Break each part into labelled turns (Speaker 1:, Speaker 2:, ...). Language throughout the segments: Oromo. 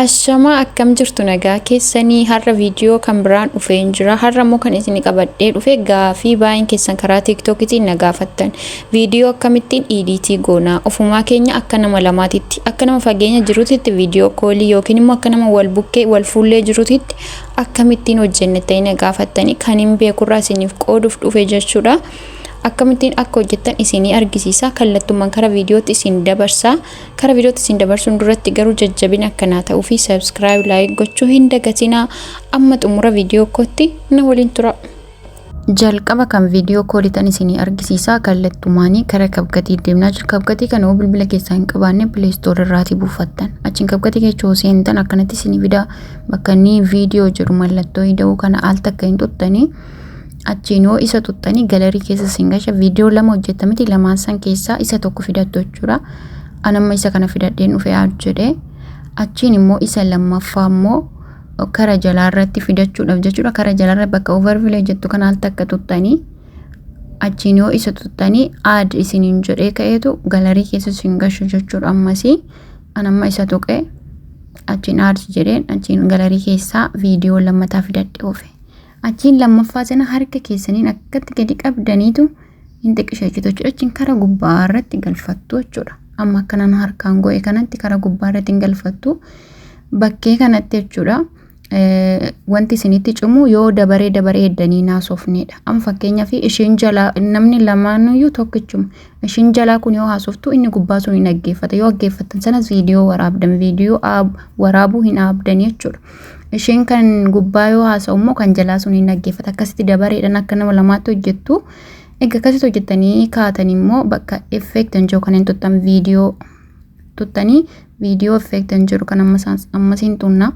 Speaker 1: Ashama akkam jirtu nagaa keessanii har'a viidiyoo kan biraan dhufee jira. Har'a immoo kan isin qabadhee dhufe gaafii baay'een keessan karaa TikTokitiin na gaafattan. Viidiyoo akkamittiin editii goonaa ofumaa keenya akka nama lamaatitti akka nama fageenya jiruutitti viidiyoo koolii yookiin immoo akka nama wal bukkee wal fuullee jiruutitti akkamittiin hojjennettanii na gaafattanii kan hin beekurraa isiniif qooduuf dhufe jechuudha. Akkamittiin akka hojjettan isinii argisiisa kallattumaan kara viidiyootti isin dabarsaa kara viidiyootti isin dabarsuun duratti garuu jajjabina akkanaa ta'uu fi subscribe like gochuu hin dagatinaa amma xumura viidiyoo kootti na waliin tura. Jalqaba kan viidiyoo koolitan isinii argisiisa kallattumaanii kara kabgatii deemnaa jira. Kabgatii kana bilbila keessaa hin qabaanne Play Store irraatii buufattan. Achiin kabgatii keessa seentan akkanatti isinii fidaa bakka inni viidiyoo jedhu mallattoo hidhuu kana al takka hin tuttanii Achino isa tuttanii galerii keessa singasha viidiyoo lama hojjetamiti lamaan san keessaa isa tokko fidattu jechuudha. Anamma isa kana fidadheen dhufe jedhe achiin immoo isa lammaffaa immoo kara jalaarratti fidachuudhaaf jechuudha. Kara jalaarra bakka overview jettu kana al takka tuttanii achino isa tuttanii add isiniin jedhee ka'eetu galerii keessa singasha jechuudha. Ammasii anamma isa tuqee achiin add jedheen achiin galerii keessaa viidiyoo lammataa fidadhee dhufe. Achiin lammaffaa sana harka keessaniin akkatti gadi qabdaniitu hin xiqqisheechitu jechuudha. Achiin kara gubbaa irratti galfattu jechuudha. Amma akkanaan harkaan go'e kanatti kara gubbaa irratti hin galfattu bakkee kanatti jechuudha. Wanti isinitti cimu yoo dabaree heddanii naasofneedha. Amma fakkeenyaaf ishiin jalaa namni lamaanuyyuu tokkichuma. Ishiin jalaa kun yoo haasoftu inni gubbaa sun hin dhaggeeffata. Yoo dhaggeeffattan sanas viidiyoo waraabdan viidiyoo waraabuu hin dhaabdan jechuudha. Ishiin kan gubbaa yoo haasa'u immoo kan jalaa sun hin dhaggeeffata. Akkasitti dabareedhaan akka nama lamaatti hojjettu. Egaa akkasitti hojjettanii kaatanii immoo bakka effectan jiru kan hin tuttan viidiyoo tuttanii viidiyoo effectan jiru kan ammasiin tunna.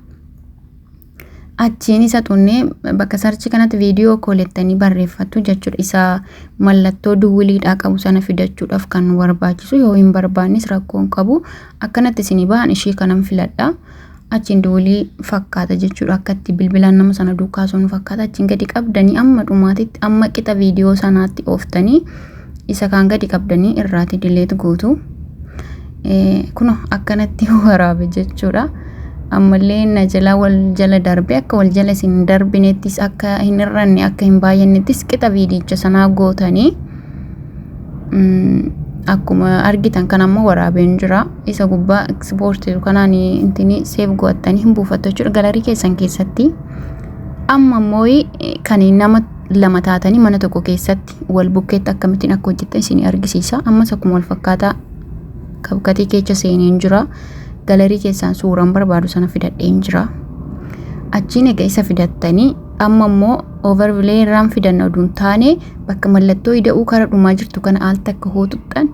Speaker 1: Achiin isa tunnee bakka sarchi kanatti viidiyoo koolettanii barreeffattu jechuudha. Isa mallattoo duwwiliidhaa qabu sana fidachuudhaaf kan barbaachisu yoo hin barbaannes rakkoon qabu akkanatti isinii ba'an ishii kanan filadha. Achiin duwwilii fakkaata jechuudha. Akkatti bilbilaan nama sana duukaa sun fakkaata. Achiin gadi qabdanii amma dhumaatitti amma qixa viidiyoo sanaatti ooftanii isa kaan gadi qabdanii irraati delete gootu. Kuno akkanatti waraabe jechuudha. Ammallee na jala wal jala darbe akka wal jala isin darbinettis akka hin irranne akka hin baay'annettis qixa viidiyicha sanaa gootanii akkuma argitan kan amma waraabeen jira. Isa gubbaa export kanaan intini save go'attanii hin buufattu jechuudha galerii keessan keessatti. Amma immoo kan nama lama taatanii mana tokko keessatti wal bukkeetti akkamittiin akka hojjettan isin argisiisa. Ammas akkuma wal fakkaataa kabgatii keessa seeneen jira. Galerii keessaan suuraan barbaadu sana fidadheen jira. Achiin egaa isa fidattanii amma immoo overview irraan fidanna oduun taane bakka mallattoo hidhuu kara dhumaa jirtu kana al takka hootuudhaan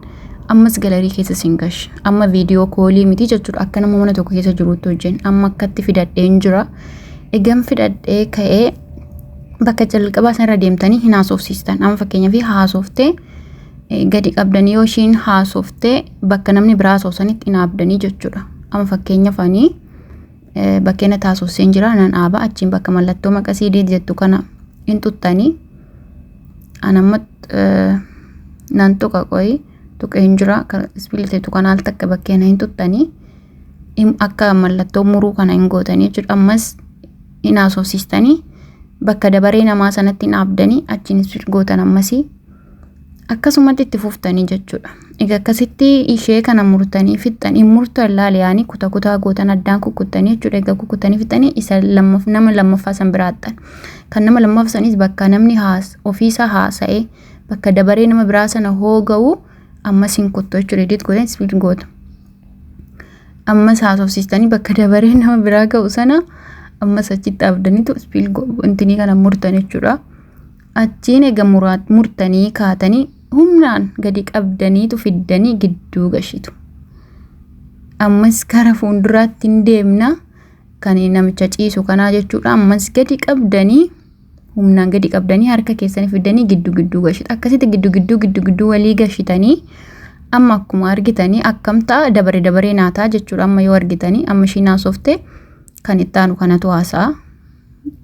Speaker 1: ammas galerii keessa singash. Amma viidiyoo koolii miti jechuudha akka nama mana tokko keessa jiruutti hojjenna. Amma akkatti fidadheen jira. Egaan fidadhee ka'ee bakka jalqabaa sanarra deemtanii hin haasofsiistan. Amma fakkeenyaaf haasoftee gadi qabdanii yoo ishiin haasoftee bakka namni biraa haasofsanitti hin dhaabdanii jechuudha. Amma fakkeenyaaf bakkeena taasofseen jira nan dhaaba achiin bakka mallattoo maqasii jettu kana hin tuttanii anamma nan tuqa qoyi tuqeen jira ispiliteetu kana al takka bakkeena hin tuttanii akka mallattoo muruu kana hin gootanii jechuudha. Ammas hin haasofsiistanii bakka dabaree namaa sanatti hin dhaabdanii achiin ispil gootan ammasii akkasumatti itti fuftanii jechuudha. Egaa akkasitti ishee kana murtanii fixxanii murtan laaliyaanii kutaa gootan addaan kukkuttanii jechuudha. Egaa kukkuttanii fixxanii isa nama lammaffaa san biraattan. Kan nama lammaffaa sanis bakka namni ofiisaa haasa'ee bakka dabaree nama biraa sana hooga'u ammas hin kuttu jechuudha. Edit gootan ispil goota. Ammas haasofsiistanii bakka dabaree nama biraa ga'u sana ammas achitti dhaabdaniitu ispil intinii kana murtan jechuudha. Achiin egaa murtanii kaatanii humnaan gadi qabdaniitu fiddanii gidduu gashitu. Ammas kara fuulduraatti hin deemna kan namicha ciisu kanaa jechuudha. Ammas gadi qabdanii humnaan gadi qabdanii harka keessanii fiddanii gidduu gashitu. Akkasitti gidduu walii gashitanii amma akkuma argitanii akkam ta'a dabaree naataa jechuudha. Amma yoo argitanii amma ishii naasoftee kan itti aanu kanatu haasa'a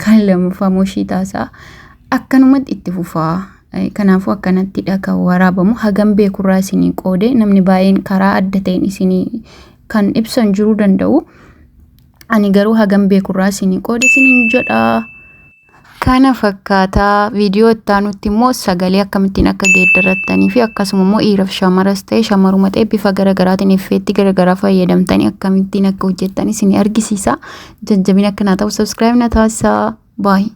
Speaker 1: kan lammaffaa ishii taasa'a. Akkanumatti itti fufaa. Kanaafuu akkanatti dhaka waraabamu hagam beekurraa isinii qoode namni baay'een karaa adda ta'een isinii kan ibsan jiruu danda'u. ani garuu hagam beekurraa isin qoode isin jedha. Kana fakkaata viidiyoo itti immoo sagalee akkamittiin akka geeddarrattanii fi akkasuma immoo dhiiraaf shamaras ta'e shamaruma ta'e bifa garaagaraatiin effeektii garaagaraa fayyadamtanii akkamittiin akka hojjettan isin argisiisa. Jajjabina akkanaa ta'u subscribe na taasisaa. Bye.